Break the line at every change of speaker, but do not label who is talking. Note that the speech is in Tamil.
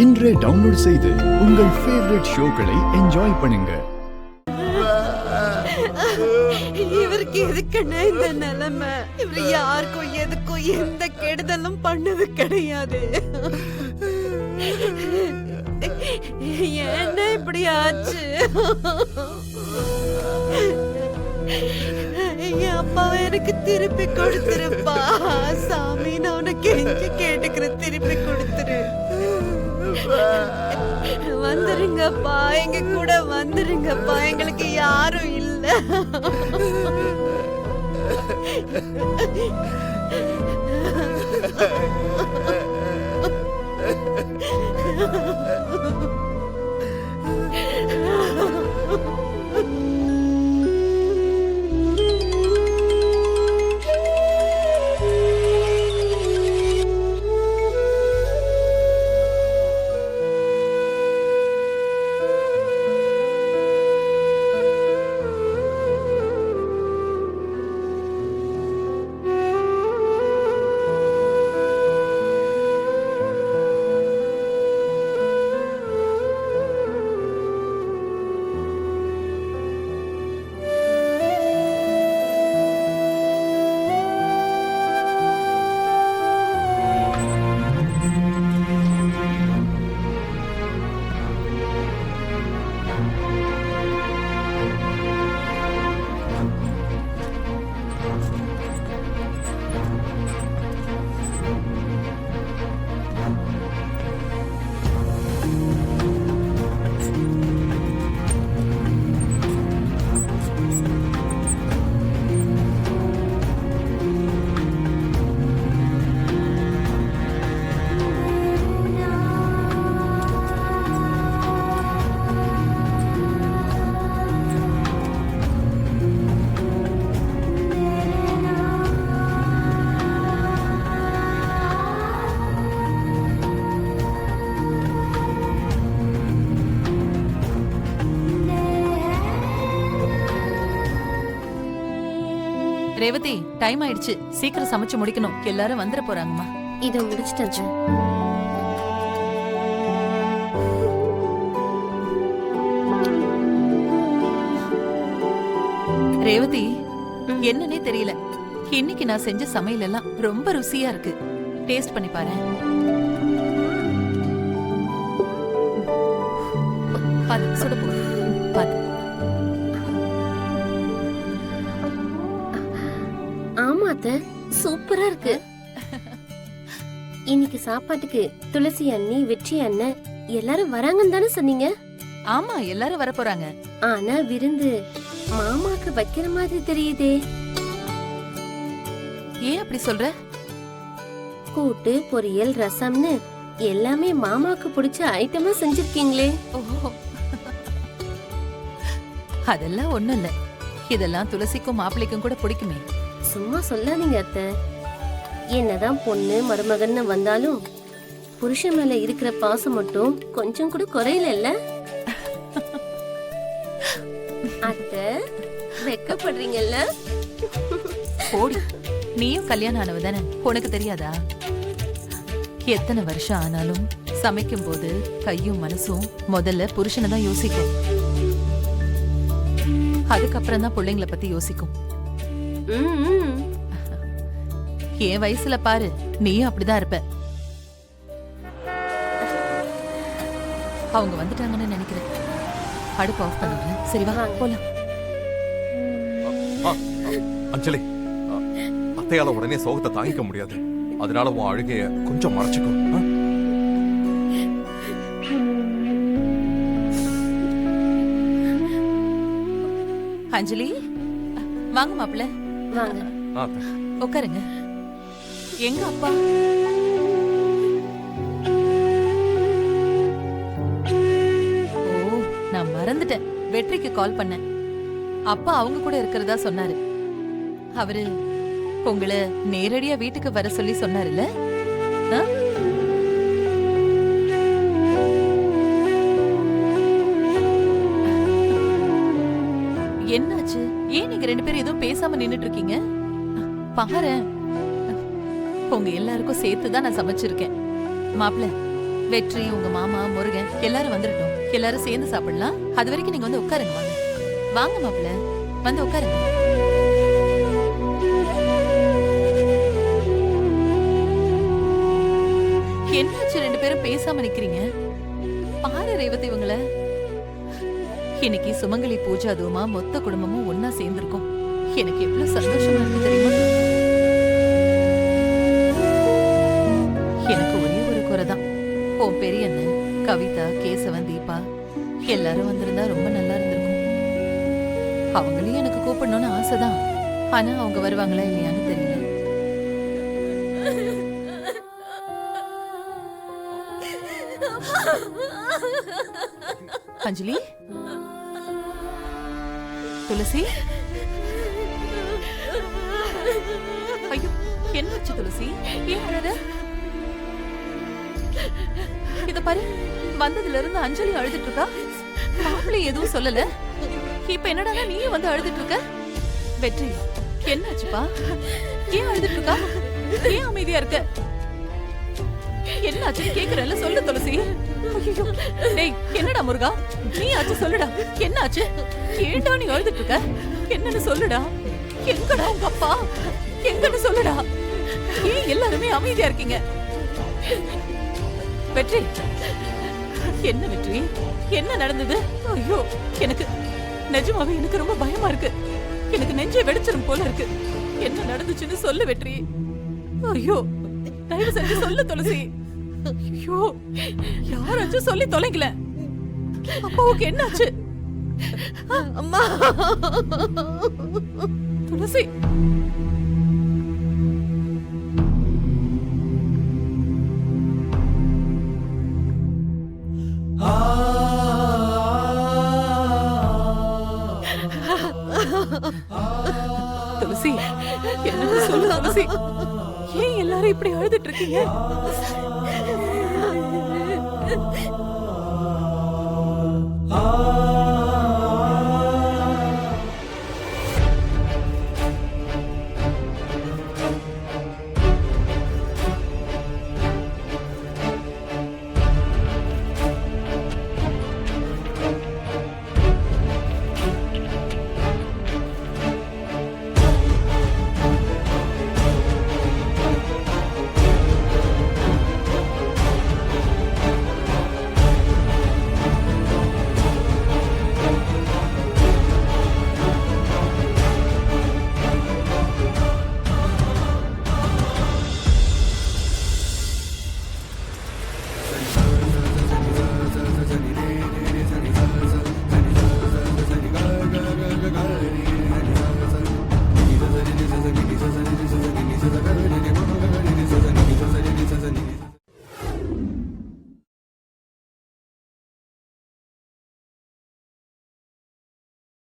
இன்றே டவுன்லோட் செய்து உங்கள் ஃபேவரட் ஷோக்களை என்ஜாய் பண்ணுங்க.
இவருக்கு எதுக்குன்னா இந்த நிலைமை? இவர் யாருக்கும் எதுக்கும் எந்த கெடுதலும் பண்ணது கிடையாது. என்ன இப்படி ஆச்சு? என் அப்பாவை எனக்கு திருப்பி கொடுத்துருப்பா சாமி, நான் உனக்கு கெஞ்சி கேட்டுக்கிறேன், திருப்பி கொடுத்துரு. வந்துருங்கப்பா, எங்க கூட வந்துருங்கப்பா, எங்களுக்கு யாரும் இல்ல.
ரேவதி, டைம் ஆயிடுச்சு, சீக்கிரம் சமைச்சு முடிக்கணும், எல்லாரும் வந்துட போறாங்கம்மா.
இத முடிச்சிட்டேன்.
ரேவதி, என்னன்னே தெரியல, இன்னைக்கு நான் செஞ்ச சமையல் எல்லாம் ரொம்ப ருசியா இருக்கு. டேஸ்ட் பண்ணி பாரு. பாத்து சுட போ, பாத்து.
ஆமா அத்தை, சூப்பரா இருக்கு. இன்னைக்கு சாப்பாட்டுக்கு துளசி அண்ணி, வெற்றி அண்ணன் எல்லாரும் வராங்கன்னு தானே சொன்னீங்க?
ஆமா, எல்லாரும் வர போறாங்க.
ஆனா விருந்து மாமாக்கு வைக்கிற மாதிரி தெரியுதே.
ஏன் அப்படி சொல்ற?
கூட்டு, பொரியல், ரசம்னு எல்லாமே மாமாக்கு பிடிச்ச ஐட்டமா செஞ்சிருக்கீங்களே.
ஓஹோ, அதெல்லாம் ஒண்ணும் இல்ல, இதெல்லாம் துளசிக்கும் மாப்பிள்ளைக்கும் கூட பிடிக்குமே.
சும்மா சொல்லாதீங்க அத்தை. என்னதான் பொண்ணு மருமகன்னு வந்தாலும் புருஷன் மேல இருக்கிற பாசம் மட்டும் கொஞ்சம் கூட குறையல. அத்தை, வெக்கப்படுறீங்கல்ல?
போடி, நீயும் கல்யாணம் ஆனவ தானே, உனக்கு தெரியாதா? எத்தனை வருஷம் ஆனாலும் சமைக்கும் போது கையும் மனசும் முதல்ல புருஷனை தான் யோசிக்கும், அதுக்கப்புறம் தான் பிள்ளைங்களை பத்தி யோசிக்கும். என் வயசுல பாரு, நீயும் அப்படிதான் இருப்ப. அவங்க வந்துட்டாங்கன்னு நினைக்கிறேன். அடுப்பு ஆஃப் பண்ணுங்க. சரி வா போலாம்.
அஞ்சலி, அத்தையால உடனே சோகத்தை தாங்கிக்க முடியாது, அதனால உன் அழுகைய கொஞ்சம் மறைச்சுக்கோ.
அஞ்சலி, வாங்க மாப்பிள்ள,
வாங்க
உட்காருங்க. எங்க அப்பா? ஓ, நான் மறந்துட்டேன், வெற்றிக்கு கால் பண்ணேன். அப்பா அவங்க கூட இருக்கிறதா சொன்னாரு. அவரு உங்களை நேரடியா வீட்டுக்கு வர சொல்லி சொன்னாருல்ல? என்னாச்சு? ஏன் நீங்க ரெண்டு பேரும் எதுவும் பேசாம நின்னுட்டு இருக்கீங்க? பாரு, உங்க எல்லாருக்கும் சேர்த்துதான் நான் சமைச்சிருக்கேன். மாப்பிள்ள, வெற்றி, உங்க மாமா, முருகன் எல்லாரும் வந்துடட்டும். எல்லாரும் சேர்ந்து சாப்பிடலாம். அது வரைக்கும் நீங்க வந்து உட்காருங்க. வாங்க வாங்க மாப்பிள்ள, வந்து உட்காருங்க. என்னாச்சு ரெண்டு பேரும் பேசாம நிக்கிறீங்க? பாரு ரேவதி இவங்கள. இன்னைக்கு சுமங்கலி பூஜை, அதுவுமா மொத்த குடும்பமும் ஒன்னா சேர்ந்திருக்கும். எனக்கு எவ்வளவு சந்தோஷமா இருக்கு தெரியுமா? எனக்கு ஒரே ஒரு குறைதான். உன் பெரிய அண்ணன் கவிதா, கேசவன், தீபா எல்லாரும் வந்திருந்தா ரொம்ப நல்லா இருந்திருக்கும். அவங்களையும் எனக்கு கூப்பிடணும்னு ஆசைதான். ஆனா அவங்க வருவாங்களா இல்லையான்னு தெரியல. அஞ்சலி, துளசி, ஐயோ என்னாச்சு துளசி? ஏன் அழற? இத பாரு, வந்ததுல இருந்து அஞ்சலி அழுதுட்டு இருக்கா. மாப்பிள்ளை எதுவும் சொல்லல. இப்ப என்னடா நீயும் வந்து அழுதுட்டு இருக்க? வெற்றி, என்னாச்சுப்பா? ஏன் அழுதுட்டு இருக்கா? ஏன் அமைதியா இருக்க? என்னாச்சுன்னு கேக்குறேன்ல, சொல்லு துளசி. ஐயோ, டேய் என்னடா முருகா, நீ ஆச்சு சொல்லுடா. என்னாச்சு? ஏன்டா நீ அழுதுட்டு இருக்க? என்னன்னு சொல்லுடா. எங்கடா உங்க அப்பா? எங்கன்னு சொல்லுடா. ஏன் எல்லாருமே அமைதியா இருக்கீங்க? வெற்றி, என்ன வெற்றி? என்ன நடந்தது? ஐயோ, எனக்கு நிஜமாவே எனக்கு ரொம்ப பயமா இருக்கு. எனக்கு நெஞ்சே வெடிச்சிரும் போல இருக்கு. என்ன நடந்துச்சுன்னு சொல்லு வெற்றி. ஐயோ, தயவு செஞ்சு சொல்லு துளசி. ஐயோ, யாராச்சும் சொல்லி தொலைங்கல. அப்பாவுக்கு என்னாச்சு?
அம்மா,
துளசி. துளசி, என்ன சொல்லு துளசி. ஏன் எல்லாரும் இப்படி அழுதுட்டு இருக்கீங்க?